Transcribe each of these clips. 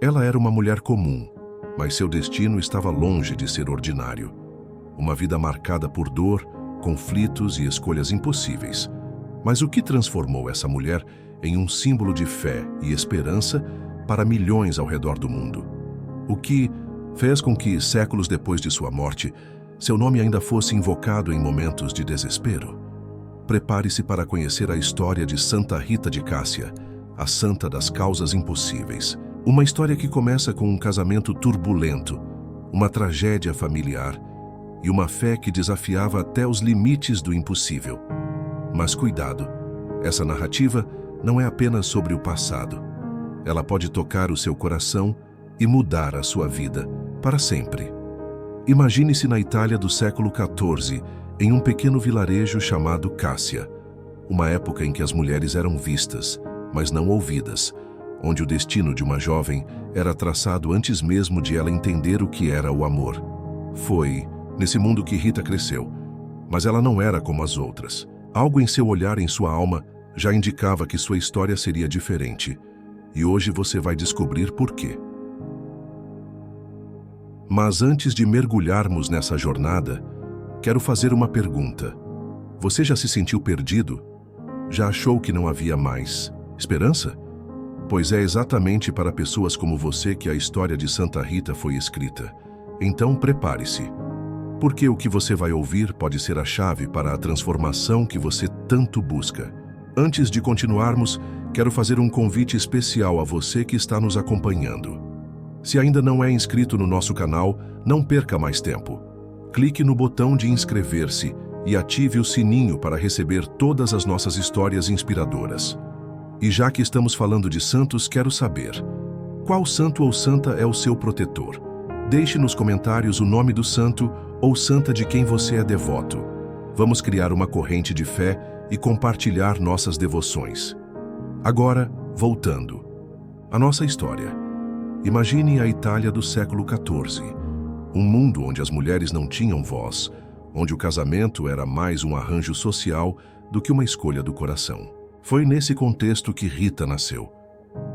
Ela era uma mulher comum, mas seu destino estava longe de ser ordinário. Uma vida marcada por dor, conflitos e escolhas impossíveis. Mas o que transformou essa mulher em um símbolo de fé e esperança para milhões ao redor do mundo? O que fez com que, séculos depois de sua morte, seu nome ainda fosse invocado em momentos de desespero? Prepare-se para conhecer a história de Santa Rita de Cássia, a santa das causas impossíveis. Uma história que começa com um casamento turbulento, uma tragédia familiar e uma fé que desafiava até os limites do impossível. Mas cuidado, essa narrativa não é apenas sobre o passado. Ela pode tocar o seu coração e mudar a sua vida para sempre. Imagine-se na Itália do século XIV, em um pequeno vilarejo chamado Cássia, uma época em que as mulheres eram vistas, mas não ouvidas, onde o destino de uma jovem era traçado antes mesmo de ela entender o que era o amor. Foi nesse mundo que Rita cresceu, mas ela não era como as outras. Algo em seu olhar, em sua alma, já indicava que sua história seria diferente. E hoje você vai descobrir por quê. Mas antes de mergulharmos nessa jornada, quero fazer uma pergunta. Você já se sentiu perdido? Já achou que não havia mais esperança? Pois é exatamente para pessoas como você que a história de Santa Rita foi escrita. Então prepare-se, porque o que você vai ouvir pode ser a chave para a transformação que você tanto busca. Antes de continuarmos, quero fazer um convite especial a você que está nos acompanhando. Se ainda não é inscrito no nosso canal, não perca mais tempo. Clique no botão de inscrever-se e ative o sininho para receber todas as nossas histórias inspiradoras. E já que estamos falando de santos, quero saber: qual santo ou santa é o seu protetor? Deixe nos comentários o nome do santo ou santa de quem você é devoto. Vamos criar uma corrente de fé e compartilhar nossas devoções. Agora, voltando à nossa história. Imagine a Itália do século XIV, um mundo onde as mulheres não tinham voz, onde o casamento era mais um arranjo social do que uma escolha do coração. Foi nesse contexto que Rita nasceu.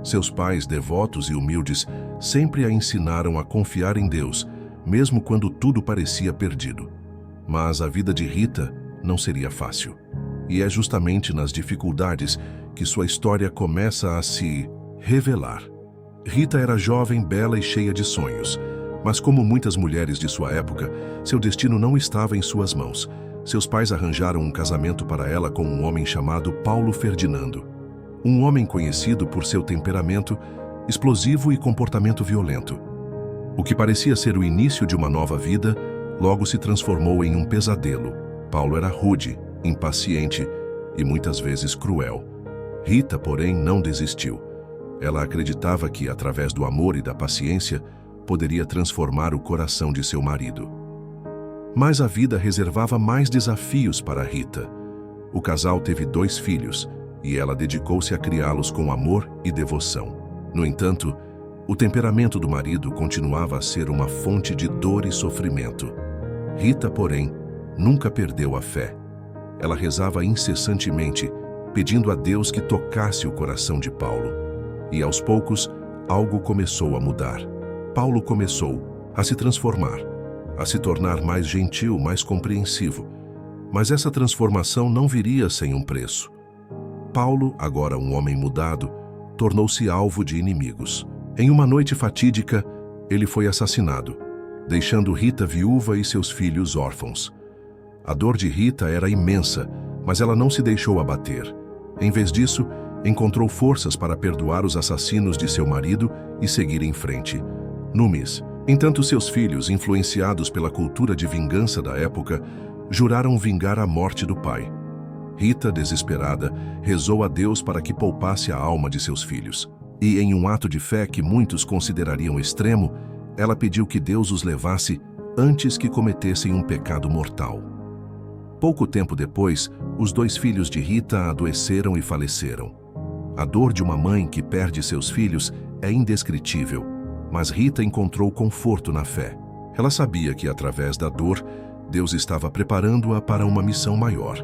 Seus pais, devotos e humildes, sempre a ensinaram a confiar em Deus, mesmo quando tudo parecia perdido. Mas a vida de Rita não seria fácil. E é justamente nas dificuldades que sua história começa a se revelar. Rita era jovem, bela e cheia de sonhos. Mas como muitas mulheres de sua época, seu destino não estava em suas mãos. Seus pais arranjaram um casamento para ela com um homem chamado Paulo Ferdinando. Um homem conhecido por seu temperamento explosivo e comportamento violento. O que parecia ser o início de uma nova vida, logo se transformou em um pesadelo. Paulo era rude, impaciente e muitas vezes cruel. Rita, porém, não desistiu. Ela acreditava que, através do amor e da paciência, poderia transformar o coração de seu marido. Mas a vida reservava mais desafios para Rita. O casal teve 2 filhos e ela dedicou-se a criá-los com amor e devoção. No entanto, o temperamento do marido continuava a ser uma fonte de dor e sofrimento. Rita, porém, nunca perdeu a fé. Ela rezava incessantemente, pedindo a Deus que tocasse o coração de Paulo. E aos poucos, algo começou a mudar. Paulo começou a se transformar, a se tornar mais gentil, mais compreensivo. Mas essa transformação não viria sem um preço. Paulo, agora um homem mudado, tornou-se alvo de inimigos. Em uma noite fatídica, ele foi assassinado, deixando Rita viúva e seus filhos órfãos. A dor de Rita era imensa, mas ela não se deixou abater. Em vez disso, encontrou forças para perdoar os assassinos de seu marido e seguir em frente. Numis. Entanto, seus filhos, influenciados pela cultura de vingança da época, juraram vingar a morte do pai. Rita, desesperada, rezou a Deus para que poupasse a alma de seus filhos. E, em um ato de fé que muitos considerariam extremo, ela pediu que Deus os levasse antes que cometessem um pecado mortal. Pouco tempo depois, os 2 filhos de Rita adoeceram e faleceram. A dor de uma mãe que perde seus filhos é indescritível, mas Rita encontrou conforto na fé. Ela sabia que, através da dor, Deus estava preparando-a para uma missão maior.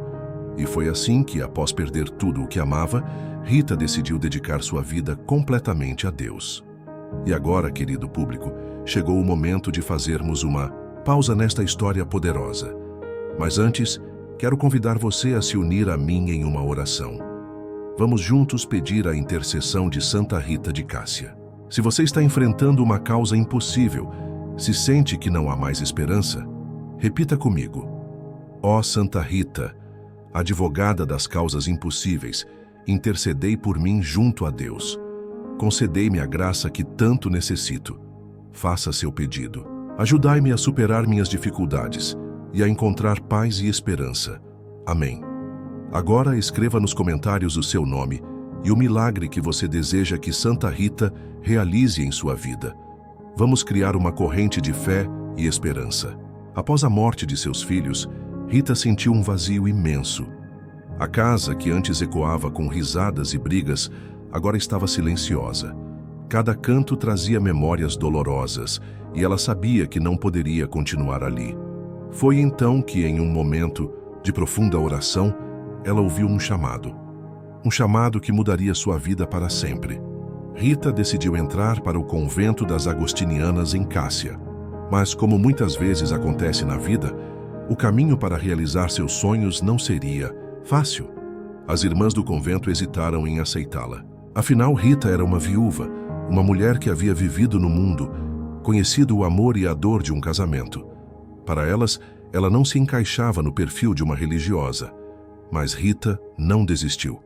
E foi assim que, após perder tudo o que amava, Rita decidiu dedicar sua vida completamente a Deus. E agora, querido público, chegou o momento de fazermos uma pausa nesta história poderosa. Mas antes, quero convidar você a se unir a mim em uma oração. Vamos juntos pedir a intercessão de Santa Rita de Cássia. Se você está enfrentando uma causa impossível, se sente que não há mais esperança, repita comigo. Ó Santa Rita, advogada das causas impossíveis, intercedei por mim junto a Deus. Concedei-me a graça que tanto necessito. Faça seu pedido. Ajudai-me a superar minhas dificuldades e a encontrar paz e esperança. Amém. Agora escreva nos comentários o seu nome e o milagre que você deseja que Santa Rita realize em sua vida. Vamos criar uma corrente de fé e esperança. Após a morte de seus filhos, Rita sentiu um vazio imenso. A casa, que antes ecoava com risadas e brigas, agora estava silenciosa. Cada canto trazia memórias dolorosas e ela sabia que não poderia continuar ali. Foi então que, em um momento de profunda oração, ela ouviu um chamado que mudaria sua vida para sempre. Rita decidiu entrar para o convento das Agostinianas em Cássia. Mas, como muitas vezes acontece na vida, o caminho para realizar seus sonhos não seria fácil. As irmãs do convento hesitaram em aceitá-la. Afinal, Rita era uma viúva, uma mulher que havia vivido no mundo, conhecido o amor e a dor de um casamento. Para elas, ela não se encaixava no perfil de uma religiosa. Mas Rita não desistiu.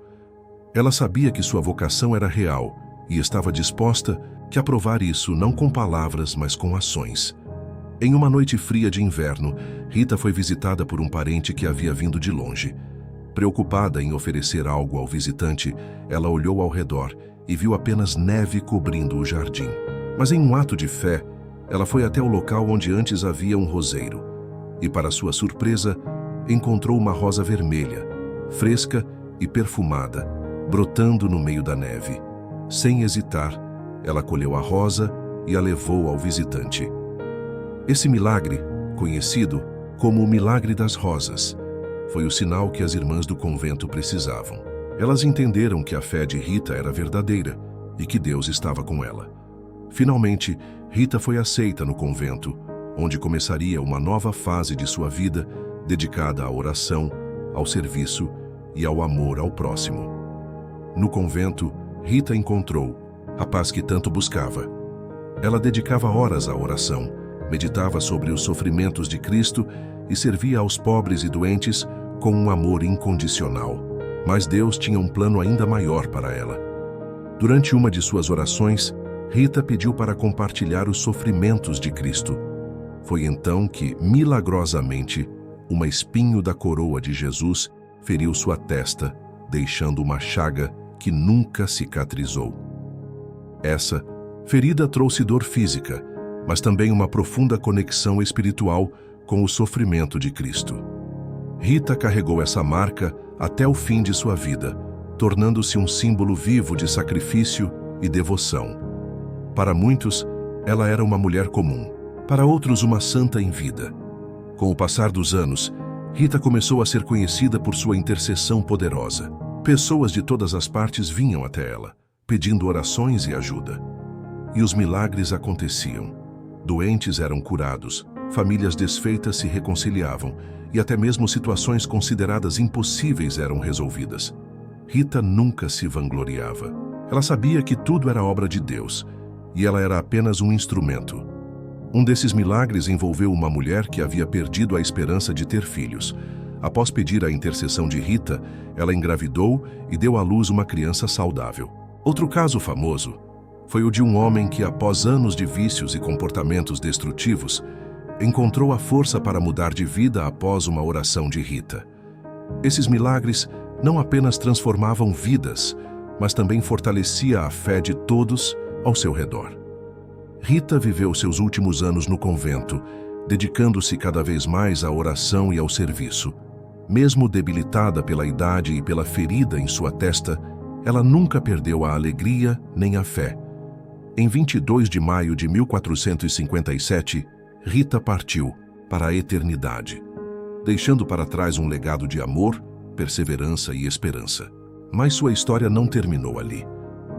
Ela sabia que sua vocação era real e estava disposta a provar isso não com palavras, mas com ações. Em uma noite fria de inverno, Rita foi visitada por um parente que havia vindo de longe. Preocupada em oferecer algo ao visitante, ela olhou ao redor e viu apenas neve cobrindo o jardim. Mas em um ato de fé, ela foi até o local onde antes havia um roseiro. E, para sua surpresa, encontrou uma rosa vermelha, fresca e perfumada, brotando no meio da neve. Sem hesitar, ela colheu a rosa e a levou ao visitante. Esse milagre, conhecido como o Milagre das Rosas, foi o sinal que as irmãs do convento precisavam. Elas entenderam que a fé de Rita era verdadeira e que Deus estava com ela. Finalmente, Rita foi aceita no convento, onde começaria uma nova fase de sua vida dedicada à oração, ao serviço e ao amor ao próximo. No convento, Rita encontrou a paz que tanto buscava. Ela dedicava horas à oração, meditava sobre os sofrimentos de Cristo e servia aos pobres e doentes com um amor incondicional. Mas Deus tinha um plano ainda maior para ela. Durante uma de suas orações, Rita pediu para compartilhar os sofrimentos de Cristo. Foi então que, milagrosamente, uma espinho da coroa de Jesus feriu sua testa, deixando uma chaga que nunca cicatrizou. Essa ferida trouxe dor física, mas também uma profunda conexão espiritual com o sofrimento de Cristo. Rita carregou essa marca até o fim de sua vida, tornando-se um símbolo vivo de sacrifício e devoção. Para muitos, ela era uma mulher comum, para outros uma santa em vida. Com o passar dos anos, Rita começou a ser conhecida por sua intercessão poderosa. Pessoas de todas as partes vinham até ela, pedindo orações e ajuda. E os milagres aconteciam. Doentes eram curados, famílias desfeitas se reconciliavam e até mesmo situações consideradas impossíveis eram resolvidas. Rita nunca se vangloriava. Ela sabia que tudo era obra de Deus e ela era apenas um instrumento. Um desses milagres envolveu uma mulher que havia perdido a esperança de ter filhos. Após pedir a intercessão de Rita, ela engravidou e deu à luz uma criança saudável. Outro caso famoso foi o de um homem que, após anos de vícios e comportamentos destrutivos, encontrou a força para mudar de vida após uma oração de Rita. Esses milagres não apenas transformavam vidas, mas também fortalecia a fé de todos ao seu redor. Rita viveu seus últimos anos no convento, dedicando-se cada vez mais à oração e ao serviço. Mesmo debilitada pela idade e pela ferida em sua testa, ela nunca perdeu a alegria nem a fé. Em 22 de maio de 1457, Rita partiu para a eternidade, deixando para trás um legado de amor, perseverança e esperança. Mas sua história não terminou ali.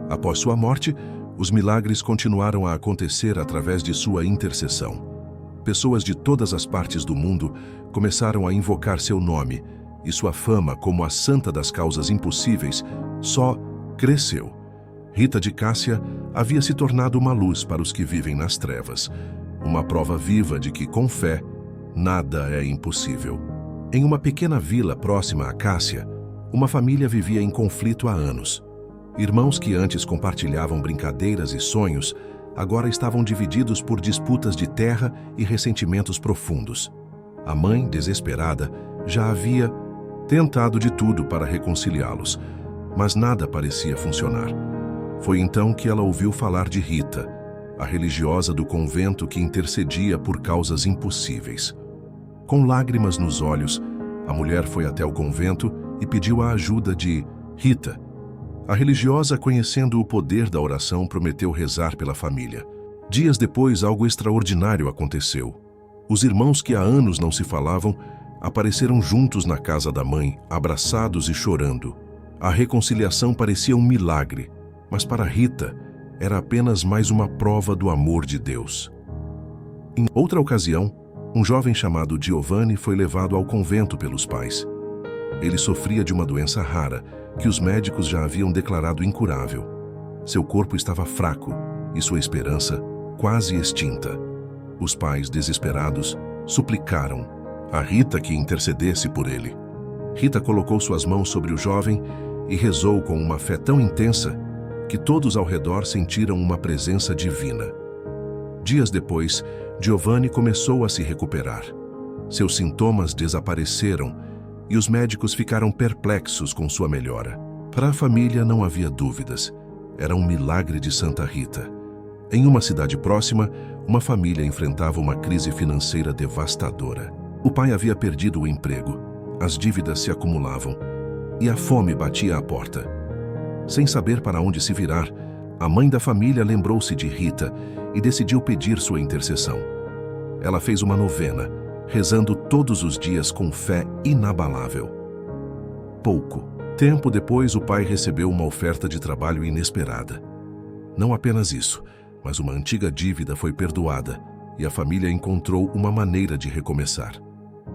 Após sua morte, Os milagres continuaram a acontecer através de sua intercessão. Pessoas de todas as partes do mundo começaram a invocar seu nome, e sua fama como a santa das causas impossíveis só cresceu. Rita de Cássia havia se tornado uma luz para os que vivem nas trevas, uma prova viva de que, com fé, nada é impossível. Em uma pequena vila próxima a Cássia, uma família vivia em conflito há anos. Irmãos que antes compartilhavam brincadeiras e sonhos, agora estavam divididos por disputas de terra e ressentimentos profundos. A mãe, desesperada, já havia tentado de tudo para reconciliá-los, mas nada parecia funcionar. Foi então que ela ouviu falar de Rita, a religiosa do convento que intercedia por causas impossíveis. Com lágrimas nos olhos, a mulher foi até o convento e pediu a ajuda de Rita. A religiosa, conhecendo o poder da oração, prometeu rezar pela família. Dias depois, algo extraordinário aconteceu. Os irmãos que há anos não se falavam apareceram juntos na casa da mãe, abraçados e chorando. A reconciliação parecia um milagre, mas para Rita era apenas mais uma prova do amor de Deus. Em outra ocasião, um jovem chamado Giovanni foi levado ao convento pelos pais. Ele sofria de uma doença rara, que os médicos já haviam declarado incurável. Seu corpo estava fraco e sua esperança quase extinta. Os pais, desesperados, suplicaram a Rita que intercedesse por ele. Rita colocou suas mãos sobre o jovem e rezou com uma fé tão intensa que todos ao redor sentiram uma presença divina. Dias depois, Giovanni começou a se recuperar. Seus sintomas desapareceram e os médicos ficaram perplexos com sua melhora. Para a família não havia dúvidas. Era um milagre de Santa Rita. Em uma cidade próxima, uma família enfrentava uma crise financeira devastadora. O pai havia perdido o emprego, as dívidas se acumulavam e a fome batia à porta. Sem saber para onde se virar, a mãe da família lembrou-se de Rita e decidiu pedir sua intercessão. Ela fez uma novena, rezando todos os dias com fé inabalável. Pouco tempo depois, o pai recebeu uma oferta de trabalho inesperada. Não apenas isso, mas uma antiga dívida foi perdoada e a família encontrou uma maneira de recomeçar.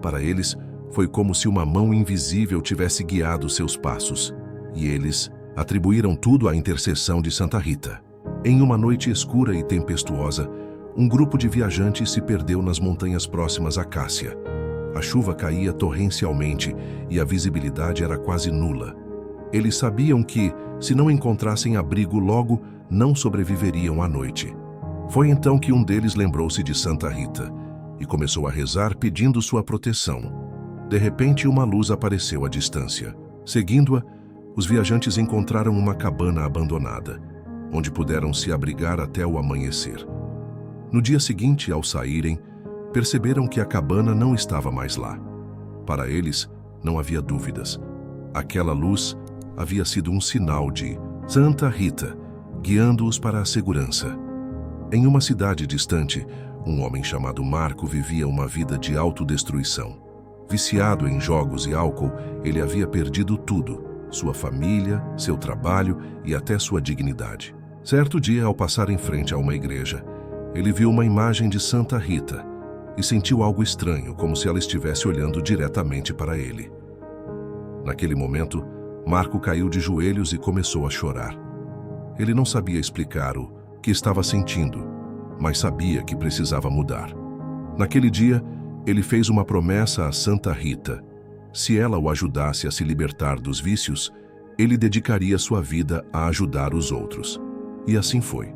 Para eles, foi como se uma mão invisível tivesse guiado seus passos, e eles atribuíram tudo à intercessão de Santa Rita. Em uma noite escura e tempestuosa, um grupo de viajantes se perdeu nas montanhas próximas a Cássia. A chuva caía torrencialmente e a visibilidade era quase nula. Eles sabiam que, se não encontrassem abrigo logo, não sobreviveriam à noite. Foi então que um deles lembrou-se de Santa Rita e começou a rezar pedindo sua proteção. De repente, uma luz apareceu à distância. Seguindo-a, os viajantes encontraram uma cabana abandonada, onde puderam se abrigar até o amanhecer. No dia seguinte, ao saírem, perceberam que a cabana não estava mais lá. Para eles, não havia dúvidas. Aquela luz havia sido um sinal de Santa Rita, guiando-os para a segurança. Em uma cidade distante, um homem chamado Marco vivia uma vida de autodestruição. Viciado em jogos e álcool, ele havia perdido tudo: sua família, seu trabalho e até sua dignidade. Certo dia, ao passar em frente a uma igreja, ele viu uma imagem de Santa Rita e sentiu algo estranho, como se ela estivesse olhando diretamente para ele. Naquele momento, Marco caiu de joelhos e começou a chorar. Ele não sabia explicar o que estava sentindo, mas sabia que precisava mudar. Naquele dia, ele fez uma promessa a Santa Rita. Se ela o ajudasse a se libertar dos vícios, ele dedicaria sua vida a ajudar os outros. E assim foi.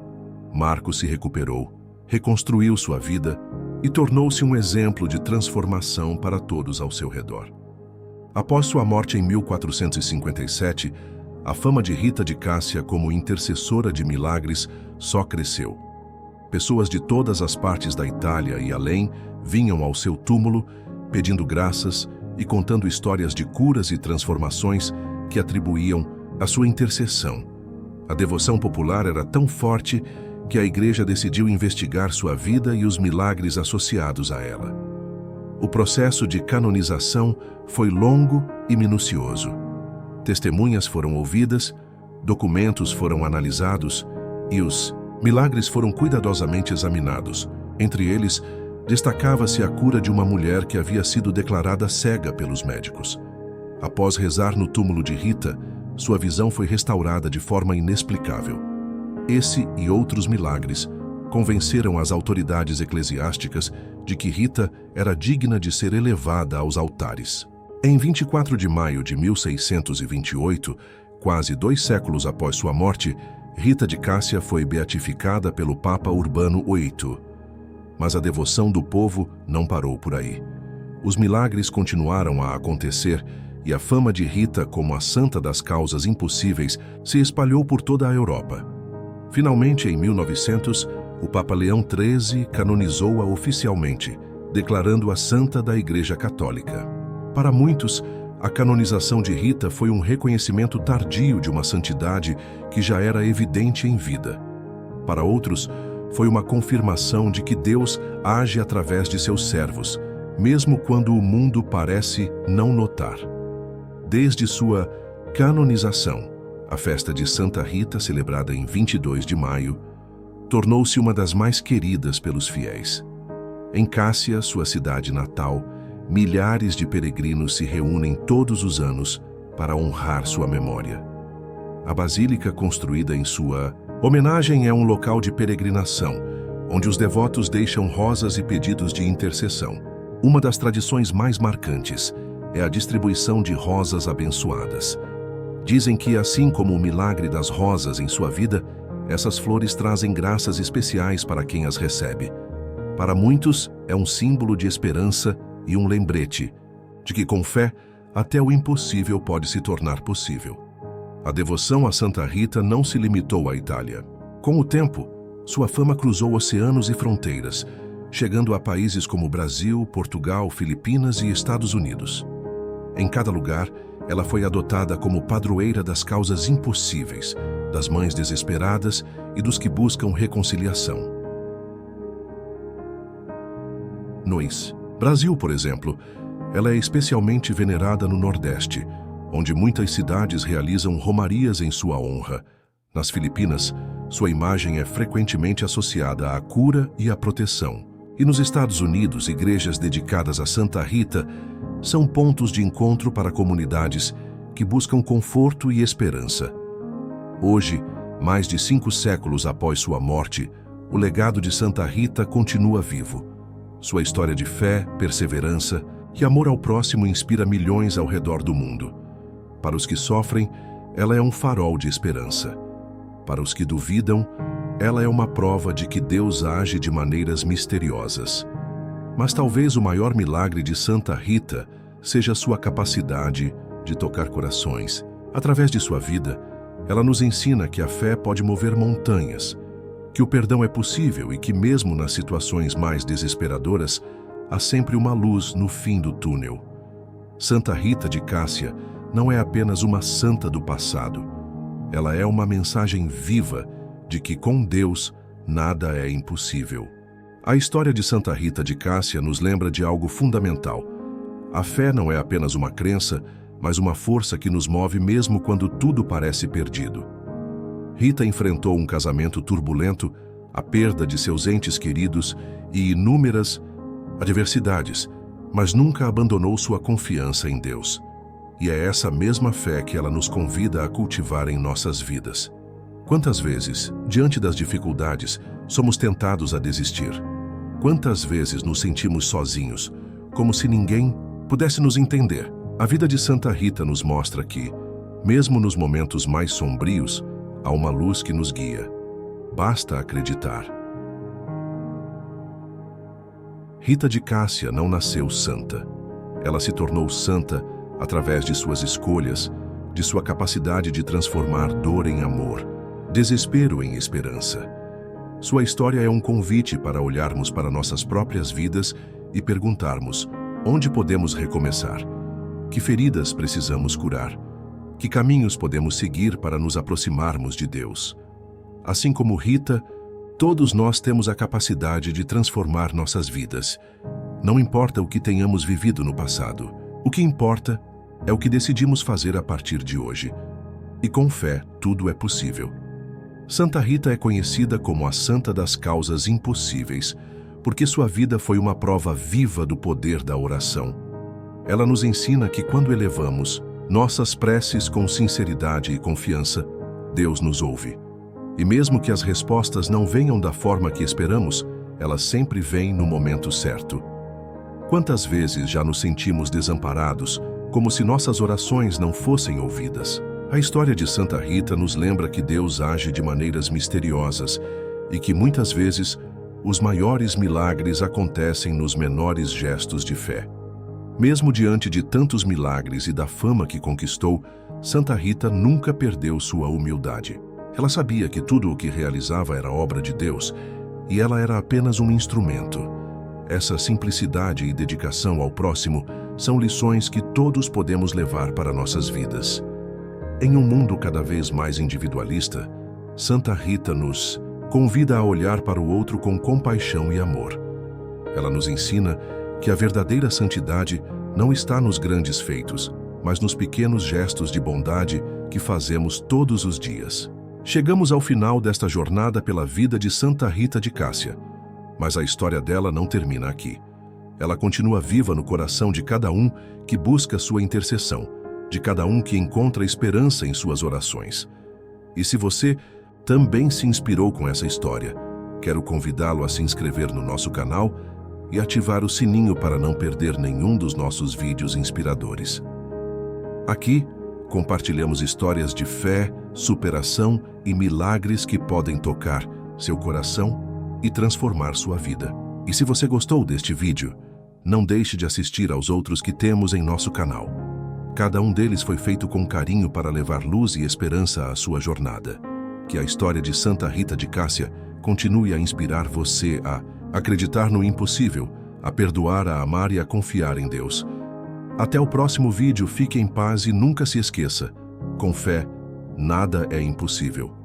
Marco se recuperou, reconstruiu sua vida e tornou-se um exemplo de transformação para todos ao seu redor. Após sua morte em 1457, a fama de Rita de Cássia como intercessora de milagres só cresceu. Pessoas de todas as partes da Itália e além vinham ao seu túmulo, pedindo graças e contando histórias de curas e transformações que atribuíam à sua intercessão. A devoção popular era tão forte que a igreja decidiu investigar sua vida e os milagres associados a ela. O processo de canonização foi longo e minucioso. Testemunhas foram ouvidas, documentos foram analisados e os Milagres foram cuidadosamente examinados. Entre eles, destacava-se a cura de uma mulher que havia sido declarada cega pelos médicos. Após rezar no túmulo de Rita, sua visão foi restaurada de forma inexplicável. Esse e outros milagres convenceram as autoridades eclesiásticas de que Rita era digna de ser elevada aos altares. Em 24 de maio de 1628, quase 2 séculos após sua morte, Rita de Cássia foi beatificada pelo Papa Urbano VIII. Mas a devoção do povo não parou por aí. Os milagres continuaram a acontecer e a fama de Rita como a santa das causas impossíveis se espalhou por toda a Europa. Finalmente, em 1900, o Papa Leão XIII canonizou-a oficialmente, declarando-a santa da Igreja Católica. Para muitos, a canonização de Rita foi um reconhecimento tardio de uma santidade que já era evidente em vida. Para outros, foi uma confirmação de que Deus age através de seus servos, mesmo quando o mundo parece não notar. Desde sua canonização, a festa de Santa Rita, celebrada em 22 de maio, tornou-se uma das mais queridas pelos fiéis. Em Cássia, sua cidade natal, milhares de peregrinos se reúnem todos os anos para honrar sua memória. A basílica construída em sua homenagem é um local de peregrinação, onde os devotos deixam rosas e pedidos de intercessão. Uma das tradições mais marcantes é a distribuição de rosas abençoadas. Dizem que, assim como o milagre das rosas em sua vida, essas flores trazem graças especiais para quem as recebe. Para muitos, é um símbolo de esperança e um lembrete de que, com fé, até o impossível pode se tornar possível. A devoção a Santa Rita não se limitou à Itália. Com o tempo, sua fama cruzou oceanos e fronteiras, chegando a países como Brasil, Portugal, Filipinas e Estados Unidos. Em cada lugar, ela foi adotada como padroeira das causas impossíveis, das mães desesperadas e dos que buscam reconciliação. No Brasil, por exemplo, ela é especialmente venerada no Nordeste, onde muitas cidades realizam romarias em sua honra. Nas Filipinas, sua imagem é frequentemente associada à cura e à proteção. E nos Estados Unidos, igrejas dedicadas a Santa Rita são pontos de encontro para comunidades que buscam conforto e esperança. Hoje, mais de 5 séculos após sua morte, o legado de Santa Rita continua vivo. Sua história de fé, perseverança e amor ao próximo inspira milhões ao redor do mundo. Para os que sofrem, ela é um farol de esperança. Para os que duvidam, ela é uma prova de que Deus age de maneiras misteriosas. Mas talvez o maior milagre de Santa Rita seja sua capacidade de tocar corações. Através de sua vida, ela nos ensina que a fé pode mover montanhas, que o perdão é possível e que, mesmo nas situações mais desesperadoras, há sempre uma luz no fim do túnel. Santa Rita de Cássia não é apenas uma santa do passado. Ela é uma mensagem viva de que, com Deus, nada é impossível. A história de Santa Rita de Cássia nos lembra de algo fundamental. A fé não é apenas uma crença, mas uma força que nos move mesmo quando tudo parece perdido. Rita enfrentou um casamento turbulento, a perda de seus entes queridos e inúmeras adversidades, mas nunca abandonou sua confiança em Deus. E é essa mesma fé que ela nos convida a cultivar em nossas vidas. Quantas vezes, diante das dificuldades, somos tentados a desistir? Quantas vezes nos sentimos sozinhos, como se ninguém pudesse nos entender? A vida de Santa Rita nos mostra que, mesmo nos momentos mais sombrios, há uma luz que nos guia. Basta acreditar. Rita de Cássia não nasceu santa. Ela se tornou santa através de suas escolhas, de sua capacidade de transformar dor em amor, desespero em esperança. Sua história é um convite para olharmos para nossas próprias vidas e perguntarmos: onde podemos recomeçar? Que feridas precisamos curar? Que caminhos podemos seguir para nos aproximarmos de Deus? Assim como Rita, todos nós temos a capacidade de transformar nossas vidas. Não importa o que tenhamos vivido no passado. O que importa é o que decidimos fazer a partir de hoje. E com fé, tudo é possível. Santa Rita é conhecida como a Santa das Causas Impossíveis, porque sua vida foi uma prova viva do poder da oração. Ela nos ensina que quando elevamos nossas preces com sinceridade e confiança, Deus nos ouve. E mesmo que as respostas não venham da forma que esperamos, elas sempre vêm no momento certo. Quantas vezes já nos sentimos desamparados, como se nossas orações não fossem ouvidas? A história de Santa Rita nos lembra que Deus age de maneiras misteriosas e que muitas vezes os maiores milagres acontecem nos menores gestos de fé. Mesmo diante de tantos milagres e da fama que conquistou, Santa Rita nunca perdeu sua humildade. Ela sabia que tudo o que realizava era obra de Deus e ela era apenas um instrumento. Essa simplicidade e dedicação ao próximo são lições que todos podemos levar para nossas vidas. Em um mundo cada vez mais individualista, Santa Rita nos convida a olhar para o outro com compaixão e amor. Ela nos ensina que a verdadeira santidade não está nos grandes feitos, mas nos pequenos gestos de bondade que fazemos todos os dias. Chegamos ao final desta jornada pela vida de Santa Rita de Cássia, mas a história dela não termina aqui. Ela continua viva no coração de cada um que busca sua intercessão, de cada um que encontra esperança em suas orações. E se você também se inspirou com essa história, quero convidá-lo a se inscrever no nosso canal e ativar o sininho para não perder nenhum dos nossos vídeos inspiradores. Aqui, compartilhamos histórias de fé, superação e milagres que podem tocar seu coração e transformar sua vida. E se você gostou deste vídeo, não deixe de assistir aos outros que temos em nosso canal. Cada um deles foi feito com carinho para levar luz e esperança à sua jornada. Que a história de Santa Rita de Cássia continue a inspirar você a acreditar no impossível, a perdoar, a amar e a confiar em Deus. Até o próximo vídeo, fique em paz e nunca se esqueça: com fé, nada é impossível.